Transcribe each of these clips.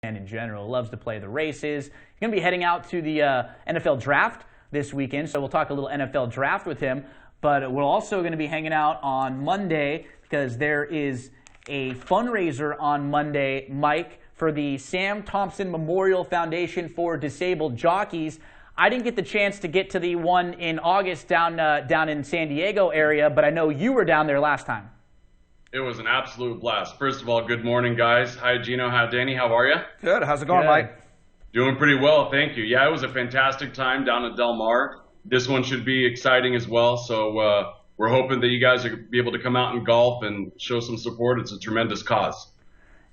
in general. Loves to play the races. He's going to be heading out to the NFL draft this weekend, so we'll talk a little NFL draft with him. But we're also going to be hanging out on Monday because there is a fundraiser on Monday, Mike, for the Sam Thompson Memorial Foundation for Disabled Jockeys. I didn't get the chance to get to the one in August down in San Diego area, but I know you were down there last time. It was an absolute blast. First of all, good morning, guys. Hi, Gino. Hi, Danny. How are you? Good. How's it going, Good. Mike? Doing pretty well, thank you. Yeah, it was a fantastic time down at Del Mar. This one should be exciting as well, so we're hoping that you guys will be able to come out and golf and show some support. It's a tremendous cause.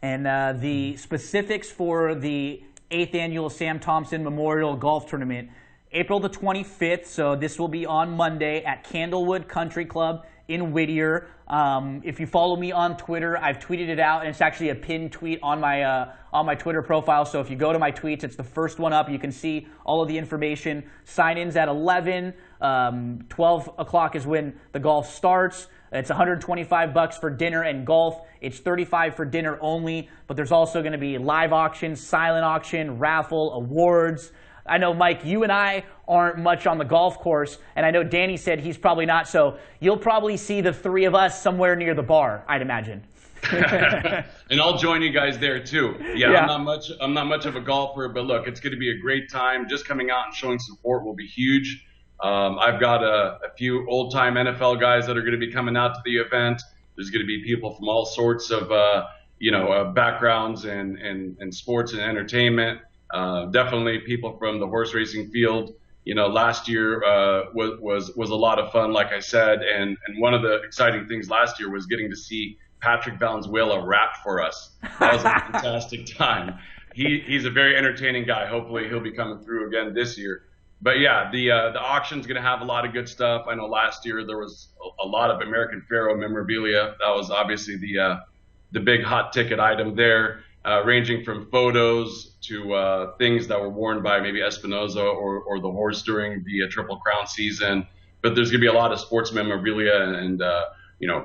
And the specifics for the 8th Annual Sam Thompson Memorial Golf Tournament, April the 25th, so this will be on Monday at Candlewood Country Club in Whittier. If you follow me on Twitter, I've tweeted it out, and it's actually a pinned tweet on my Twitter profile. So if you go to my tweets, it's the first one up. You can see all of the information. Sign-ins at 11. 12 o'clock is when the golf starts. It's $125 for dinner and golf. It's $35 for dinner only, but there's also going to be live auction, silent auction, raffle, awards. I know, Mike, you and I aren't much on the golf course, and I know Danny said he's probably not, so you'll probably see the three of us somewhere near the bar, I'd imagine. And I'll join you guys there too. Yeah. I'm not much of a golfer, but look, it's going to be a great time. Just coming out and showing support will be huge. I've got a few old-time NFL guys that are going to be coming out to the event. There's going to be people from all sorts of backgrounds and sports and entertainment. Definitely people from the horse racing field. You know, last year was a lot of fun, like I said, and one of the exciting things last year was getting to see Patrick Valenzuela rap for us. That was a fantastic time. He's a very entertaining guy. Hopefully he'll be coming through again this year. But yeah, the auction's going to have a lot of good stuff. I know last year there was a lot of American Pharoah memorabilia. That was obviously the big hot ticket item there, ranging from photos to things that were worn by maybe Espinoza or the horse during the Triple Crown season. But there's going to be a lot of sports memorabilia and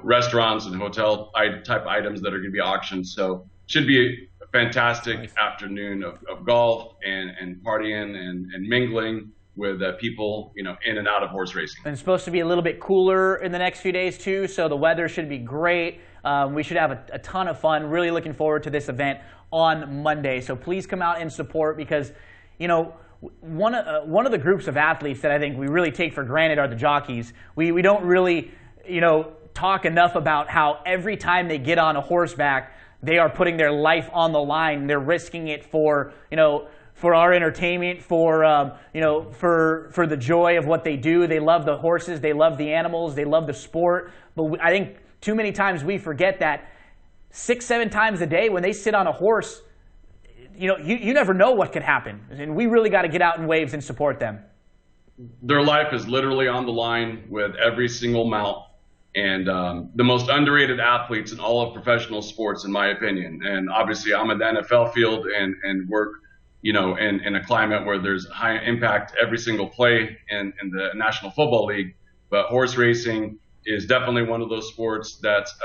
restaurants and hotel type items that are going to be auctioned. So should be a fantastic afternoon of golf and partying and mingling with people, in and out of horse racing. And it's supposed to be a little bit cooler in the next few days too, so the weather should be great. We should have a ton of fun. Really looking forward to this event on Monday. So please come out and support because, one of the groups of athletes that I think we really take for granted are the jockeys. We don't really, talk enough about how every time they get on a horseback, they are putting their life on the line. They're risking it for, for our entertainment, for the joy of what they do. They love the horses, they love the animals, they love the sport. But I think too many times we forget that 6-7 times a day when they sit on a horse, you never know what could happen. And we really got to get out in waves and support them. Their life is literally on the line with every single mount. And the most underrated athletes in all of professional sports, in my opinion. And obviously I'm in the NFL field and work in a climate where there's high impact every single play in the National Football League. But horse racing is definitely one of those sports that's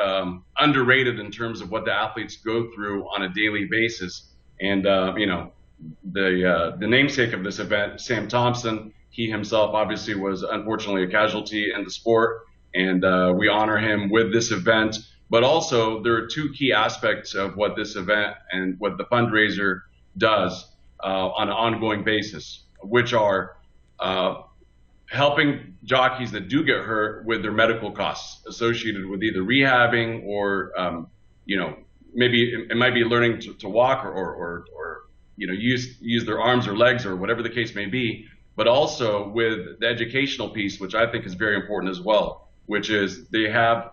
underrated in terms of what the athletes go through on a daily basis. And, the namesake of this event, Sam Thompson, he himself obviously was unfortunately a casualty in the sport. And we honor him with this event. But also there are two key aspects of what this event and what the fundraiser does on an ongoing basis, which are helping jockeys that do get hurt with their medical costs associated with either rehabbing or, maybe it might be learning to walk or use their arms or legs or whatever the case may be, but also with the educational piece, which I think is very important as well, which is they have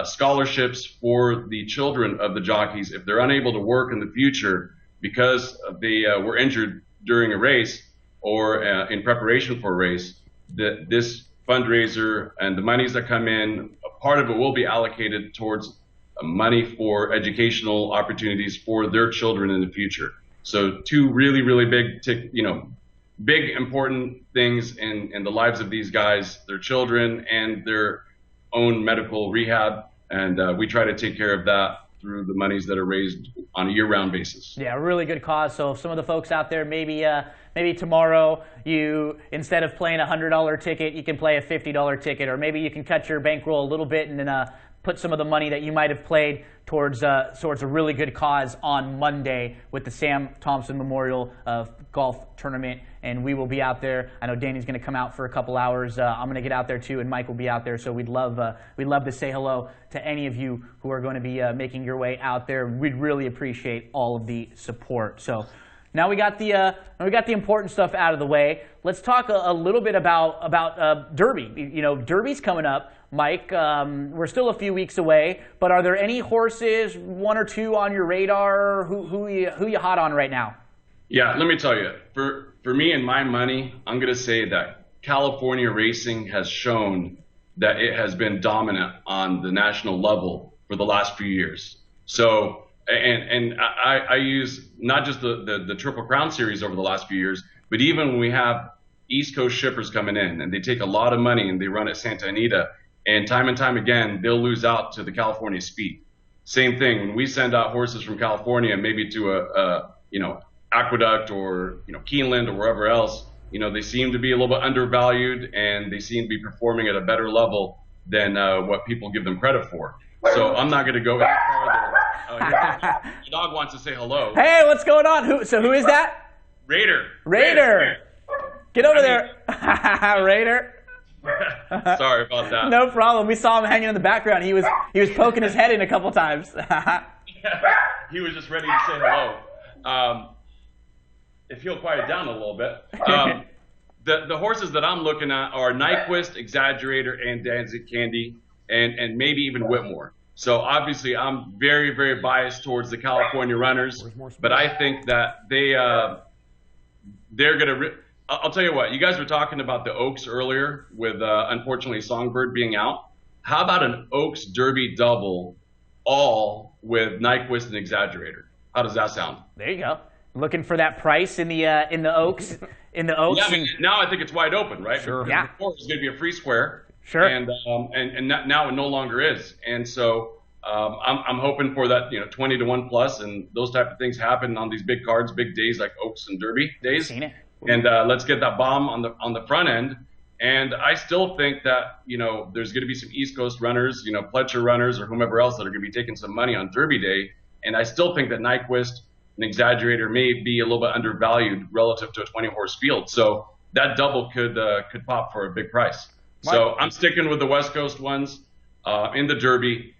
scholarships for the children of the jockeys if they're unable to work in the future because they were injured during a race or in preparation for a race. That this fundraiser and the monies that come in, a part of it will be allocated towards money for educational opportunities for their children in the future. So two really, really big important things in the lives of these guys, their children and their own medical rehab, and we try to take care of that through the monies that are raised on a year-round basis. Yeah, really good cause. So some of the folks out there, maybe tomorrow you, instead of playing a $100 ticket, you can play a $50 ticket, or maybe you can cut your bankroll a little bit and then put some of the money that you might have played towards a really good cause on Monday with the Sam Thompson Memorial Golf Tournament. And we will be out there. I know Danny's going to come out for a couple hours. I'm going to get out there too, and Mike will be out there. So we'd love to say hello to any of you who are going to be making your way out there. We'd really appreciate all of the support. So now we got the important stuff out of the way. Let's talk a little bit about Derby. You know, Derby's coming up, Mike. We're still a few weeks away, but are there any horses, one or two, on your radar? Who you hot on right now? Yeah, let me tell you. For me and my money, I'm going to say that California racing has shown that it has been dominant on the national level for the last few years. So, and I use not just the Triple Crown Series over the last few years, but even when we have East Coast shippers coming in and they take a lot of money and they run at Santa Anita, and time again, they'll lose out to the California speed. Same thing, when we send out horses from California, maybe to a Aqueduct or Keeneland or wherever else, they seem to be a little bit undervalued and they seem to be performing at a better level than what people give them credit for. So I'm not going to go any farther. Your dog wants to say hello. Hey, what's going on? Who is that? Raider. Get over there. Raider. Sorry about that. No problem. We saw him hanging in the background. He was poking his head in a couple times. He was just ready to say hello. If he'll quiet down a little bit. The horses that I'm looking at are Nyquist, Exaggerator, and Danzig Candy, and maybe even Whitmore. So obviously I'm very, very biased towards the California runners, but I think that they're going to I'll tell you what, you guys were talking about the Oaks earlier with unfortunately Songbird being out. How about an Oaks Derby double all with Nyquist and Exaggerator? How does that sound? There you go. Looking for that price in the Oaks. Yeah, I mean, now I think it's wide open, right? Sure. Because before it was going to be a free square. Sure. And now it no longer is. And so I'm hoping for that 20 to 1 plus, and those type of things happen on these big cards, big days like Oaks and Derby days. Seen it. And let's get that bomb on the front end. And I still think that there's going to be some East Coast runners, Pletcher runners or whomever else that are going to be taking some money on Derby Day. And I still think that Nyquist, an Exaggerator, may be a little bit undervalued relative to a 20-horse field. So that double could pop for a big price. So I'm sticking with the West Coast ones in the Derby.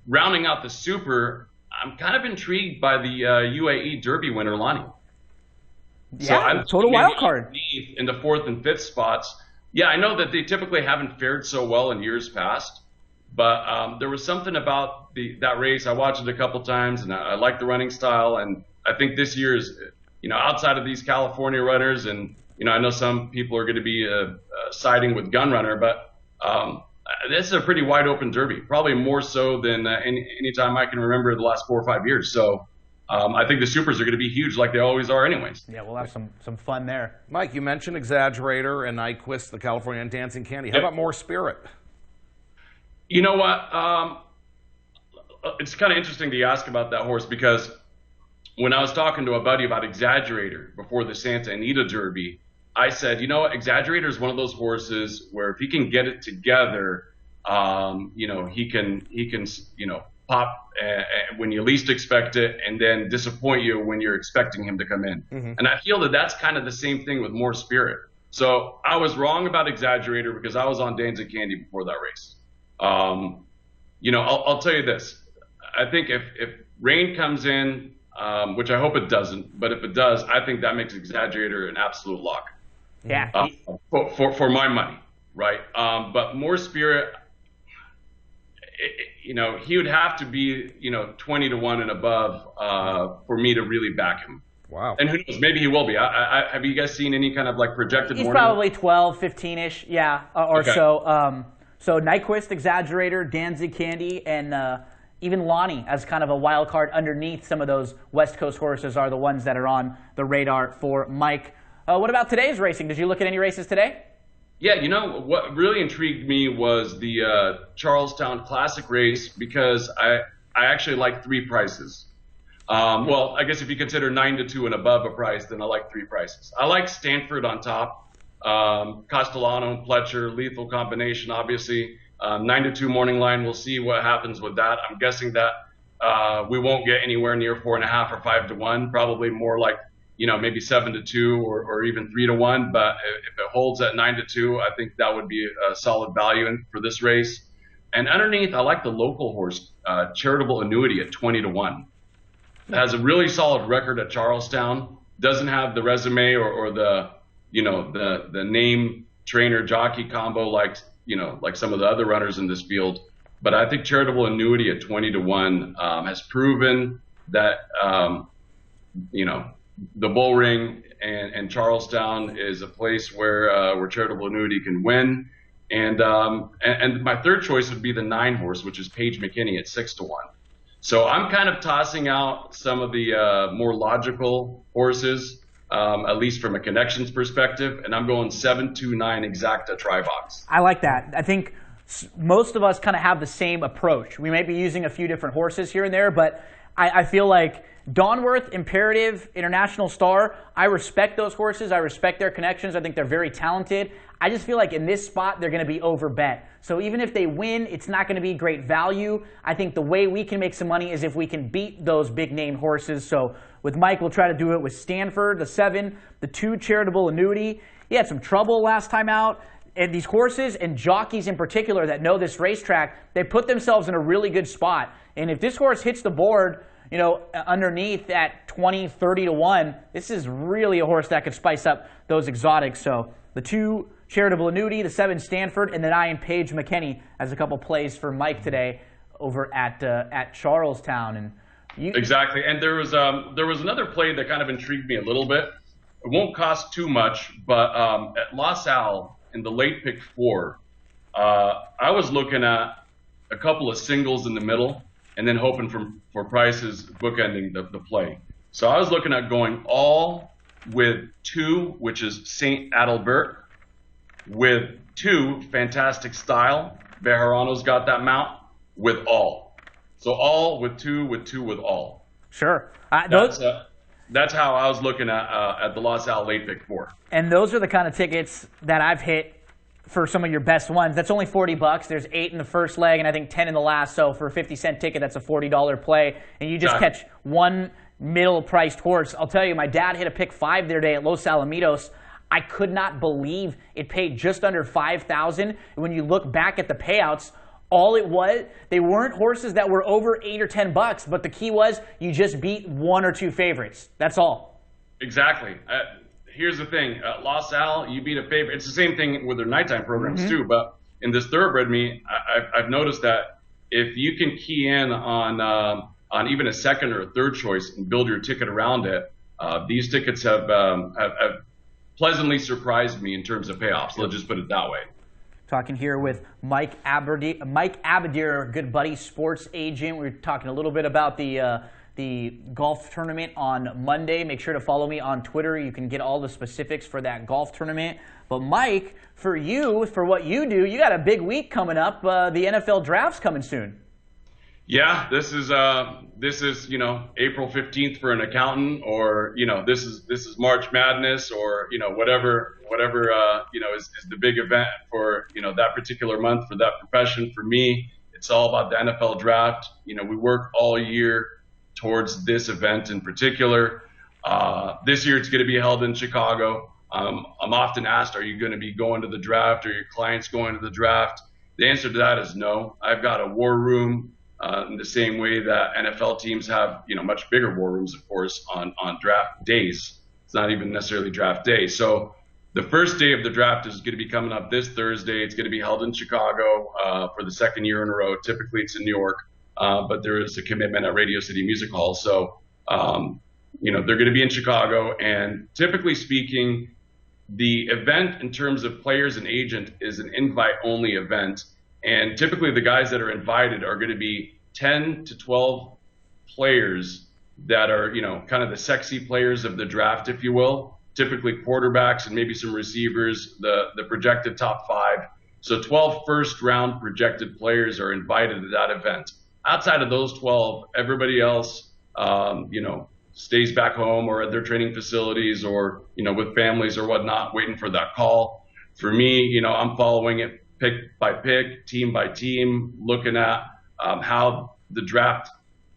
Rounding out the Super, I'm kind of intrigued by the UAE Derby winner, Lonnie. Yeah, so total wild card. In the 4th and 5th spots. Yeah, I know that they typically haven't fared so well in years past, but there was something about that race. I watched it a couple times, and I like the running style. And I think this year is, outside of these California runners, and I know some people are going to be siding with Gun Runner, but this is a pretty wide open Derby, probably more so than any time I can remember the last 4 or 5 years. So I think the Supers are going to be huge, like they always are, anyways. Yeah, we'll have some fun there. Mike, you mentioned Exaggerator and Nyquist, the California and Dancing Candy. How about More Spirit? You know what? It's kind of interesting to ask about that horse, because when I was talking to a buddy about Exaggerator before the Santa Anita Derby, I said, Exaggerator is one of those horses where if he can get it together, he can pop when you least expect it, and then disappoint you when you're expecting him to come in. Mm-hmm. And I feel that that's kind of the same thing with More Spirit. So I was wrong about Exaggerator because I was on Danzig Candy before that race. I'll tell you this. I think if rain comes in, which I hope it doesn't, but if it does, I think that makes Exaggerator an absolute lock. Yeah. For my money, right? But More Spirit, he would have to be 20 to 1 and above for me to really back him. Wow. And who knows? Maybe he will be. Have you guys seen any kind of projected? He's probably 12, 15-ish, yeah, or okay. So. So Nyquist, Exaggerator, Danzig Candy, and even Lonnie as kind of a wild card underneath some of those West Coast horses are the ones that are on the radar for Mike. What about today's racing? Did you look at any races today? Yeah, what really intrigued me was the Charlestown Classic race, because I actually like 3 prices. Well, I guess if you consider 9-2 and above a price, then I like 3 prices. I like Stanford on top, Castellano, Pletcher, lethal combination, obviously. 9-2 morning line, we'll see what happens with that. I'm guessing that we won't get anywhere near 4.5 or 5-1, probably more like, maybe 7-2 or even 3-1. But if it holds at 9-2, I think that would be a solid value for this race. And underneath, I like the local horse, Charitable Annuity at 20-1. Has a really solid record at Charlestown. Doesn't have the resume or the name trainer jockey combo like some of the other runners in this field. But I think Charitable Annuity at 20-1 has proven that the Bull Ring and Charlestown is a place where Charitable Annuity can win. And my third choice would be the 9 horse, which is Paige McKinney at 6-1. So I'm kind of tossing out some of the more logical horses, at least from a connections perspective, and I'm going 7-2-9 Exacta Tribox. I like that. I think most of us kind of have the same approach. We might be using a few different horses here and there, but I feel like Dawnworth, Imperative, International Star, I respect those horses. I respect their connections. I think they're very talented. I just feel like in this spot, they're going to be overbet. So even if they win, it's not going to be great value. I think the way we can make some money is if we can beat those big-name horses. So with Mike, we'll try to do it with Stanford, the 7, the 2 Charitable Annuity. He had some trouble last time out. And these horses and jockeys in particular that know this racetrack, they put themselves in a really good spot. And if this horse hits the board, underneath at 20, 30-1, this is really a horse that could spice up those exotics. So the 2 Charitable Annuity, the 7 Stanford, and the 9 Paige McKinney as a couple plays for Mike today over at Charlestown. And exactly. And there was another play that kind of intrigued me a little bit. It won't cost too much, but at La Salle in the late pick 4, I was looking at a couple of singles in the middle and then hoping for prices bookending the play. So I was looking at going all with 2, which is Saint Adalbert, with 2, Fantastic Style. Bejarano's got that mount, with all. So all with 2, with all. Sure. That's how I was looking at the La Salle late pick 4. And those are the kind of tickets that I've hit for some of your best ones. That's only $40. There's 8 in the first leg and I think 10 in the last. So for a 50-cent ticket, that's a $40 play. And you just catch one middle-priced horse. I'll tell you, my dad hit a pick 5 the other day at Los Alamitos. I could not believe it paid just under $5,000. And when you look back at the payouts, all it was, they weren't horses that were over $8 or $10, but the key was you just beat 1 or 2 favorites. That's all. Exactly. Here's the thing. La Salle, you beat a favorite. It's the same thing with their nighttime programs too, but in this thoroughbred meet, I've noticed that if you can key in on even a second or a third choice and build your ticket around it, these tickets have pleasantly surprised me in terms of payoffs. Let's just put it that way. Talking here with Mike Abadir, good buddy, sports agent. We're talking a little bit about the golf tournament on Monday. Make sure to follow me on Twitter. You can get all the specifics for that golf tournament. But Mike, for what you do, you got a big week coming up. The NFL draft's coming soon. Yeah, this is April 15th for an accountant, or this is March Madness, or whatever is the big event for that particular month for that profession. For me, it's all about the NFL draft. We work all year towards this event in particular. This year it's going to be held in Chicago. I'm often asked, are you going to be going to the draft? Are your clients going to the draft? The answer to that is no. I've got a war room in the same way that NFL teams have, much bigger war rooms, of course, on draft days. It's not even necessarily draft day. So the first day of the draft is going to be coming up this Thursday. It's going to be held in Chicago for the second year in a row. Typically it's in New York, but there is a commitment at Radio City Music Hall. So, they're going to be in Chicago. And typically speaking, the event in terms of players and agent is an invite-only event. And typically the guys that are invited are going to be 10 to 12 players that are, kind of the sexy players of the draft, if you will. Typically quarterbacks and maybe some receivers, the projected top 5. So 12 first-round projected players are invited to that event. outside of those 12, everybody else, stays back home or at their training facilities or, with families or whatnot, waiting for that call. For me, I'm following it pick by pick, team by team, looking at how the draft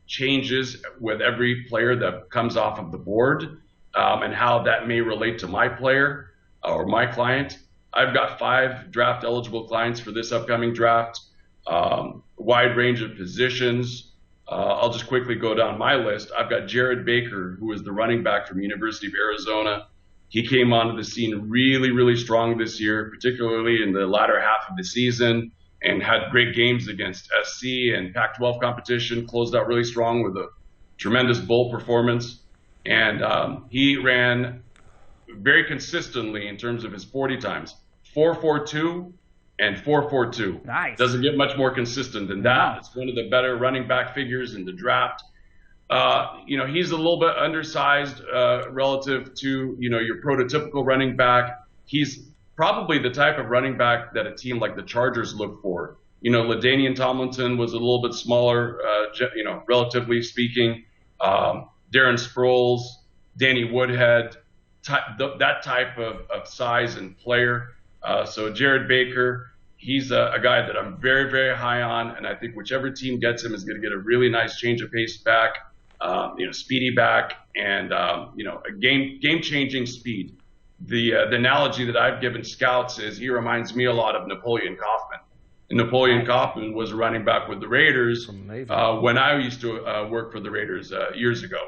changes with every player that comes off of the board, and how that may relate to my player or my client. I've got 5 draft eligible clients for this upcoming draft, wide range of positions. I'll just quickly go down my list. I've got Jared Baker, who is the running back from University of Arizona. He came onto the scene really, really strong this year, particularly in the latter half of the season, and had great games against SC and Pac-12 competition, closed out really strong with a tremendous bowl performance. And he ran very consistently in terms of his 40 times, 4.42 and 4.42. Nice. Doesn't get much more consistent than that. It's one of the better running back figures in the draft. He's a little bit undersized relative to, your prototypical running back. He's probably the type of running back that a team like the Chargers look for. LaDainian Tomlinson was a little bit smaller, relatively speaking. Darren Sproles, Danny Woodhead, that type of size and player. So Jared Baker, he's a guy that I'm very, very high on, and I think whichever team gets him is going to get a really nice change of pace back, speedy back, and a game-changing speed. The analogy that I've given scouts is he reminds me a lot of Napoleon Kaufman. And Napoleon Kaufman was a running back with the Raiders when I used to work for the Raiders years ago.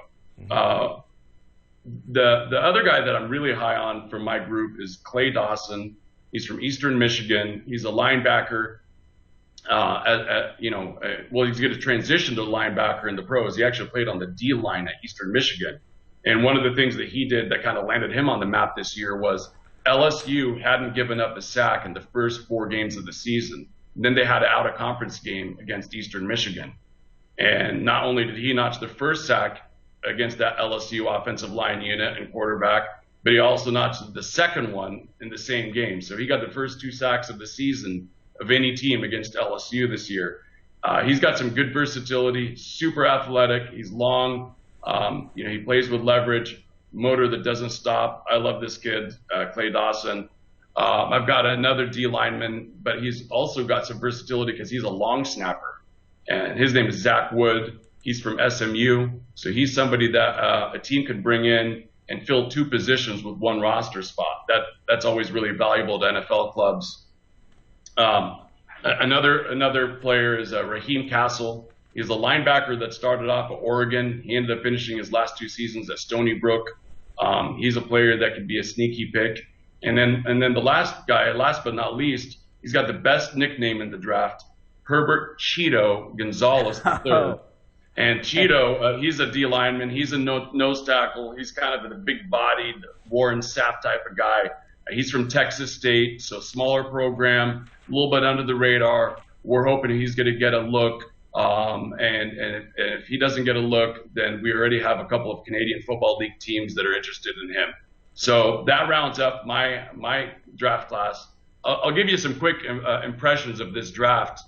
The other guy that I'm really high on from my group is Clay Dawson. He's from Eastern Michigan. He's a linebacker. He's going to transition to linebacker in the pros. He actually played on the D line at Eastern Michigan. And one of the things that he did that kind of landed him on the map this year was LSU hadn't given up a sack in the first 4 games of the season. Then they had an out-of-conference game against Eastern Michigan. And not only did he notch the first sack against that LSU offensive line unit and quarterback, but he also notched the second one in the same game. So he got the first 2 sacks of the season of any team against LSU this year. He's got some good versatility, super athletic. He's long. He plays with leverage, motor that doesn't stop. I love this kid, Clay Dawson. I've got another D lineman, but he's also got some versatility because he's a long snapper. And his name is Zach Wood. He's from SMU. So he's somebody that a team could bring in and fill 2 positions with 1 roster spot. That's always really valuable to NFL clubs. Another player is Raheem Castle. He's a linebacker that started off at Oregon. He ended up finishing his last 2 seasons at Stony Brook. He's a player that could be a sneaky pick. And then the last guy, last but not least, he's got the best nickname in the draft, Herbert Cheeto Gonzalez III. And Cheeto, he's a D lineman. He's a nose tackle. He's kind of a big-bodied Warren Sapp type of guy. He's from Texas State, so smaller program, a little bit under the radar. We're hoping he's going to get a look. And if he doesn't get a look, then we already have a couple of Canadian Football League teams that are interested in him. So that rounds up my draft class. I'll give you some quick impressions of this draft,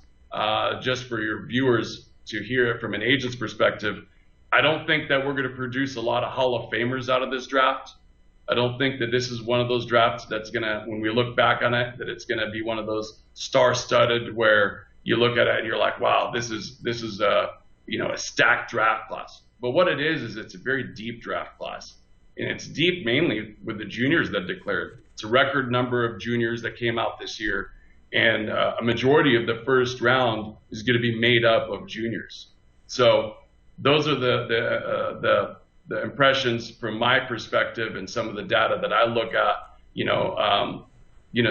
just for your viewers to hear it from an agent's perspective. I don't think that we're going to produce a lot of Hall of Famers out of this draft. I don't think that this is one of those drafts that's going to, when we look back on it, that it's going to be one of those star-studded where you look at it and you're like, wow, this is a stacked draft class. But what it is it's a very deep draft class. And it's deep mainly with the juniors that declared. It's a record number of juniors that came out this year. And a majority of the first round is going to be made up of juniors. So those are the impressions from my perspective, and some of the data that I look at,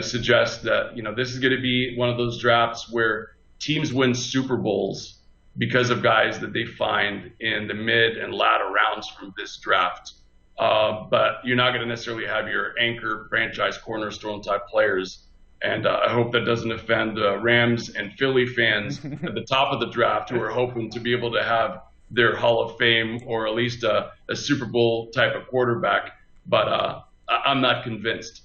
suggest that, this is going to be one of those drafts where teams win Super Bowls because of guys that they find in the mid and latter rounds from this draft. But you're not going to necessarily have your anchor franchise cornerstone type players. And I hope that doesn't offend Rams and Philly fans at the top of the draft who are hoping to be able to have their Hall of Fame or at least a Super Bowl type of quarterback. But I'm not convinced.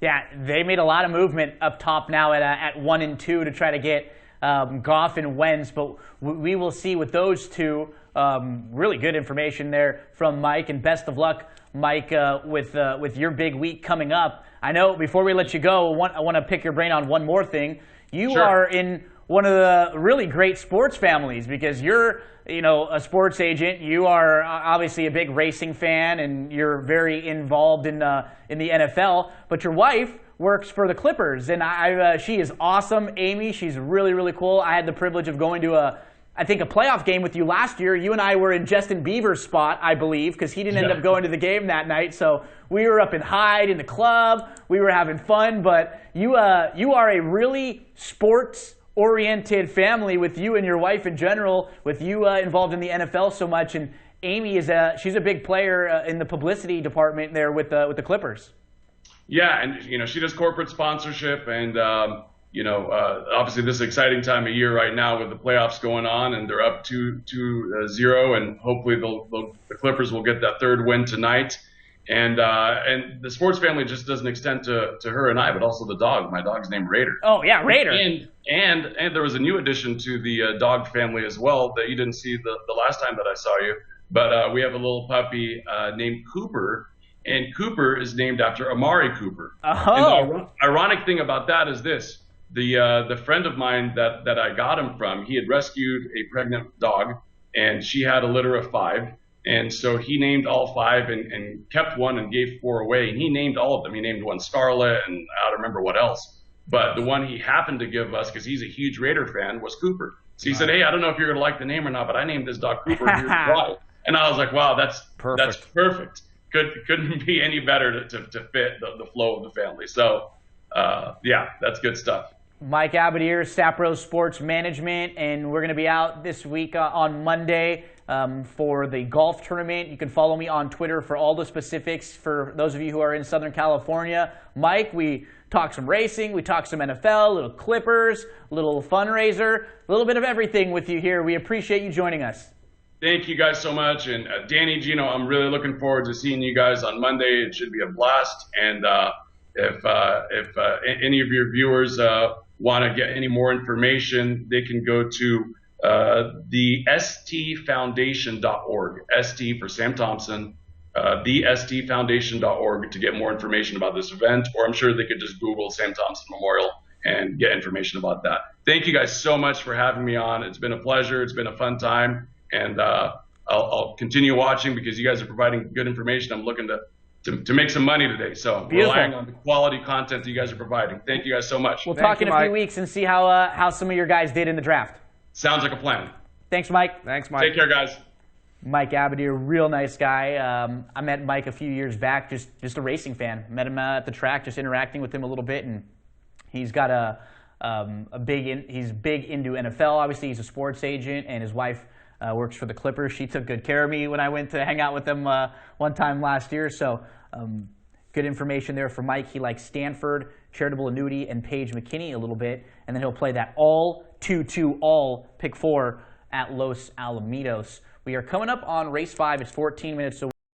Yeah, they made a lot of movement up top now at 1 and 2 to try to get Goff and Wentz, but we will see with those two. Really good information there from Mike, and best of luck, Mike, with your big week coming up. I know before we let you go, I want to pick your brain on one more thing. You Sure. are in one of the really great sports families because you're, a sports agent. You are obviously a big racing fan, and you're very involved in the NFL. But your wife works for the Clippers, and she is awesome. Amy, she's really, really cool. I had the privilege of going to a playoff game with you last year. You and I were in Justin Bieber's spot, I believe, because he didn't end up going to the game that night. So we were up in Hyde in the club. We were having fun. But you are a really sports-oriented family with you and your wife in general, with you involved in the NFL so much. And Amy she's a big player in the publicity department there with the Clippers. Yeah, and she does corporate sponsorship, and obviously this is an exciting time of year right now with the playoffs going on, and they're up 2-0, and hopefully the Clippers will get that third win tonight. And the sports family just doesn't extend to her and I, but also the dog. My dog's named Raider. Oh yeah, Raider. And there was a new addition to the dog family as well that you didn't see the last time that I saw you. But we have a little puppy named Cooper. And Cooper is named after Amari Cooper. Oh. And the ironic thing about that is this. The friend of mine that I got him from, he had rescued a pregnant dog, and she had a litter of 5. And so he named all 5 and kept one and gave 4 away. And he named all of them. He named one Scarlet, and I don't remember what else. But the one he happened to give us, because he's a huge Raider fan, was Cooper. So he said, hey, I don't know if you're going to like the name or not, but I named this dog Cooper. Here's why. And I was like, wow, that's perfect. Couldn't be any better to fit the flow of the family. So, yeah, that's good stuff. Mike Abadir, Sapro Sports Management, and we're going to be out this week on Monday for the golf tournament. You can follow me on Twitter for all the specifics for those of you who are in Southern California. Mike, we talk some racing, we talk some NFL, a little Clippers, a little fundraiser, a little bit of everything with you here. We appreciate you joining us. Thank you guys so much. And Danny, Gino, I'm really looking forward to seeing you guys on Monday. It should be a blast. And if any of your viewers want to get any more information, they can go to the stfoundation.org, ST for Sam Thompson, the stfoundation.org to get more information about this event. Or I'm sure they could just Google Sam Thompson Memorial and get information about that. Thank you guys so much for having me on. It's been a pleasure. It's been a fun time. And I'll continue watching because you guys are providing good information. I'm looking to make some money today. So relying on the quality content that you guys are providing. Thank you guys so much. We'll talk in a few weeks and see how some of your guys did in the draft. Sounds like a plan. Thanks, Mike. Thanks, Mike. Take care, guys. Mike Abadir, real nice guy. I met Mike a few years back, just a racing fan. Met him at the track, just interacting with him a little bit, and he's got he's big into NFL. Obviously, he's a sports agent, and his wife works for the Clippers. She took good care of me when I went to hang out with them one time last year. So good information there for Mike. He likes Stanford, Charitable Annuity, and Paige McKinney a little bit. And then he'll play that all 2-2 all pick 4 at Los Alamitos. We are coming up on race 5. It's 14 minutes away.